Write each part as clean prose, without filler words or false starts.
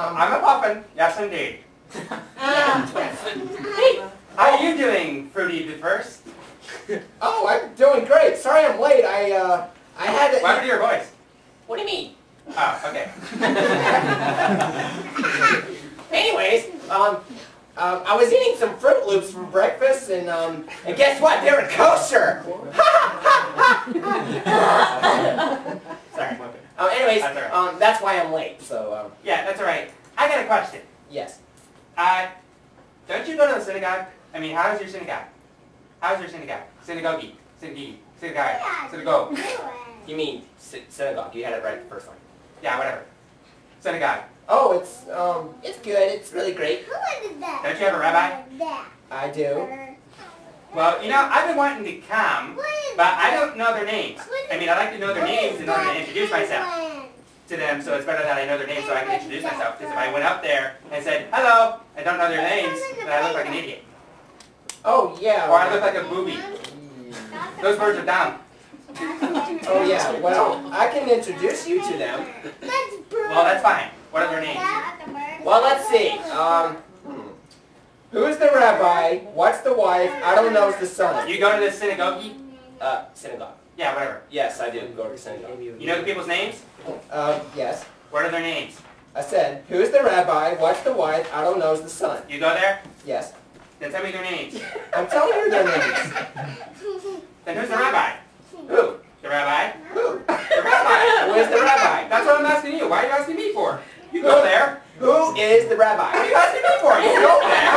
I'm a puffin. Yes, indeed. Hey, how are you doing, Fruity the First? Oh, I'm doing great. Sorry I'm late. I had to... What happened to your voice? What do you mean? Oh, okay. Anyways, I was eating some Fruit Loops for breakfast, and guess what? They were kosher. Sorry. Anyways, That's all right. that's why I'm late. So. Yeah, that's all right. I got a question. Yes. Don't you go to the synagogue? I mean, how's your synagogue? How's your synagogue? Synagogue. Synagogue. Synagogue. You mean synagogue? You had it right the first time. Yeah, whatever. Synagogue. Oh, it's good. It's really great. Don't you have a rabbi? I do. Well, you know, I've been wanting to come, but I don't know their names. I mean, I like to know their names in order to introduce myself to them, so it's better that I know their names so I can introduce myself. Because if I went up there and said, hello, I don't know their names, then I look like an idiot. Oh, yeah. Or I look like a booby. Those words are dumb. Oh, yeah. Well, I can introduce you to them. Well, that's fine. What are their names? Well, let's see. Who's the rabbi? What's the wife? I don't know. Is the son? You go to the synagogue? Synagogue. Yeah, whatever. Yes, I do go to synagogue. You know the people's names? Yes. What are their names? I said, who's the rabbi? What's the wife? I don't know. Is the son? You go there? Yes. Then tell me their names. I'm telling you their names. Then who's the rabbi? Who? The rabbi? Who? The rabbi. Who is the rabbi? That's what I'm asking you. Why are you asking me for? You go there. Who is the What are rabbi? you asking me for? You go there.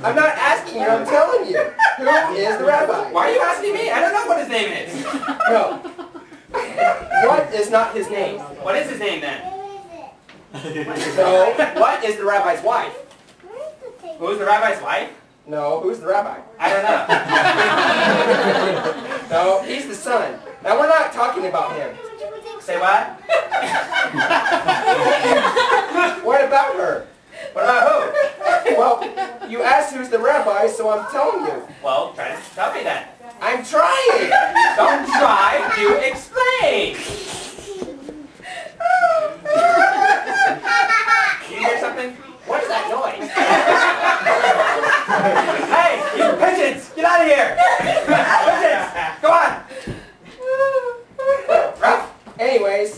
I'm not asking you. I'm telling you. Who is the rabbi? Why are you asking me? I don't know what his name is. No. What is not his name? What is his name then? No. What is the rabbi's wife? Who's the rabbi's wife? No. Who's the rabbi? I don't know. No. He's the son. Now we're not talking about him. Say what? What about her? What about who? Well, you asked who's the rabbi, so I'm telling you. Well, try to tell me then. I'm trying. Don't try to explain. You hear something? What is that noise? Hey, you pigeons! Get out of here! Pigeons! Go on! Well, anyways,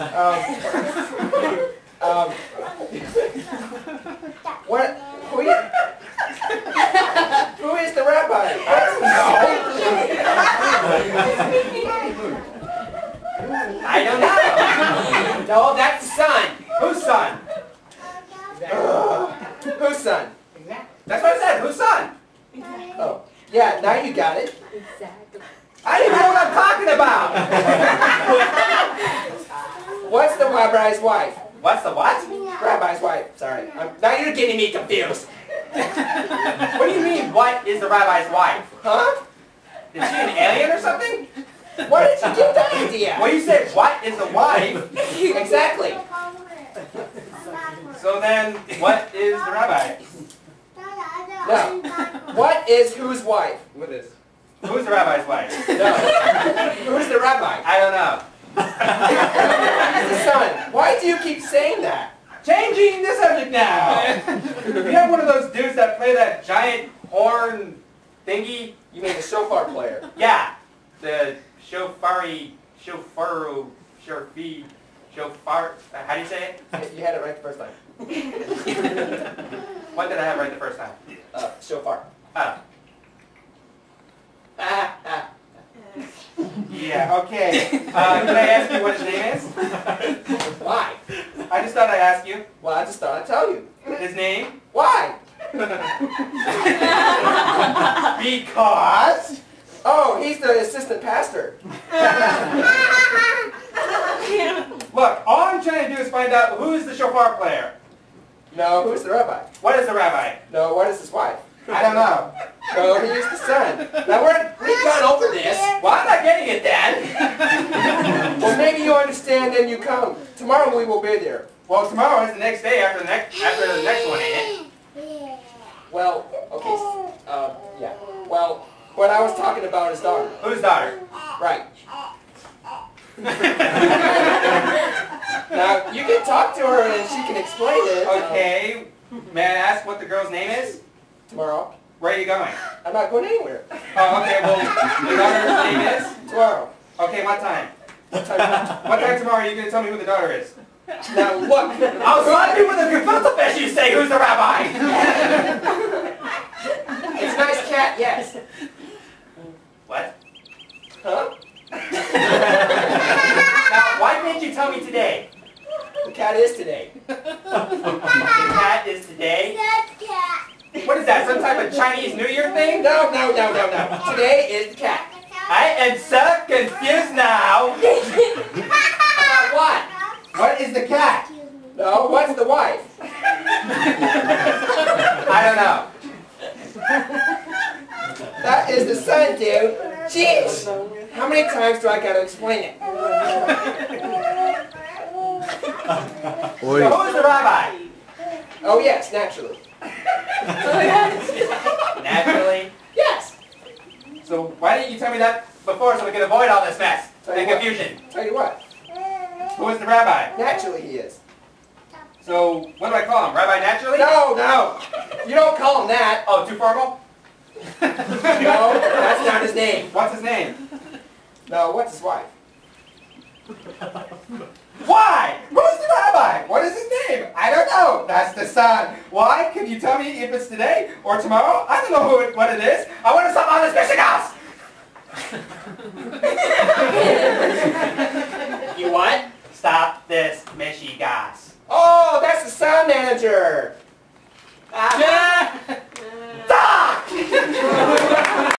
what? Who is the rabbi? I don't know. No, that's the son. Whose son? Whose son? That's what I said. Whose son? Oh, yeah. Now you got it. I didn't know what I'm talking about. What's the rabbi's wife? What's the what? Rabbi's wife. Sorry. Now you're getting me confused. What do you mean, what is the rabbi's wife? Huh? Is she an alien or something? Where did you get that idea? Well, you said, what is the wife? Exactly. So then, what is the rabbi? No. What is whose wife? What is? Who's the rabbi's wife? No. Who's the rabbi? I don't know. He's the son. Why do you keep saying that? Changing the subject now. You have one of those dudes that play that giant horn thingy? You mean the shofar player? Yeah. The shofar, how do you say it? You had it right the first time. What did I have right the first time? Shofar. Oh. Yeah, okay. Can I ask you what his name is? Why? I just thought I'd ask you. Well, I just thought I'd tell you. His name? Why? Because? Oh, he's the assistant pastor. Look, all I'm trying to do is find out who's the shofar player. No, who's the rabbi? What is the rabbi? No, what is his wife? I don't know. No, he's the son. Now we've gone over this. Well, I'm not getting it then. Well, maybe you understand and you come. Tomorrow we will be there. Well, tomorrow is the next day after the next one, ain't it? Well, okay. Yeah. Well, what I was talking about is daughter. Whose daughter? Right. Now, you can talk to her and she can explain it. Okay. May I ask what the girl's name is? Tomorrow. Where are you going? I'm not going anywhere. Oh, okay. Well, the daughter's name is? Tomorrow. Okay, what time? What time tomorrow are you going to tell me who the daughter is? Now, look. I'll slap you with a gefilte fish, you say. Who's the rabbi? It's a nice cat, yes. What? Huh? Now, why didn't you tell me today? The cat is today. The cat is today? What is that, some type of Chinese New Year thing? No. Today is the cat. I am so confused now. About what? What is the cat? No, what's the wife? I don't know. That is the son, dude. Jeez. How many times do I gotta explain it? So who is the rabbi? Oh, yes, naturally. Naturally? Yes. So why didn't you tell me that before so we could avoid all this mess and confusion? Tell you what. Who is the rabbi? Naturally he is. So what do I call him? Rabbi Naturally? No. You don't call him that. Oh, too formal? No, that's not his name. What's his name? No, what's his wife? Why? Who's the rabbi? What is his name? I don't know. That's the son. Why? Can you tell me if it's today or tomorrow? I don't know what it is. I want to stop on this Michigas. You what? Stop this Michigas. Oh, that's the sound manager.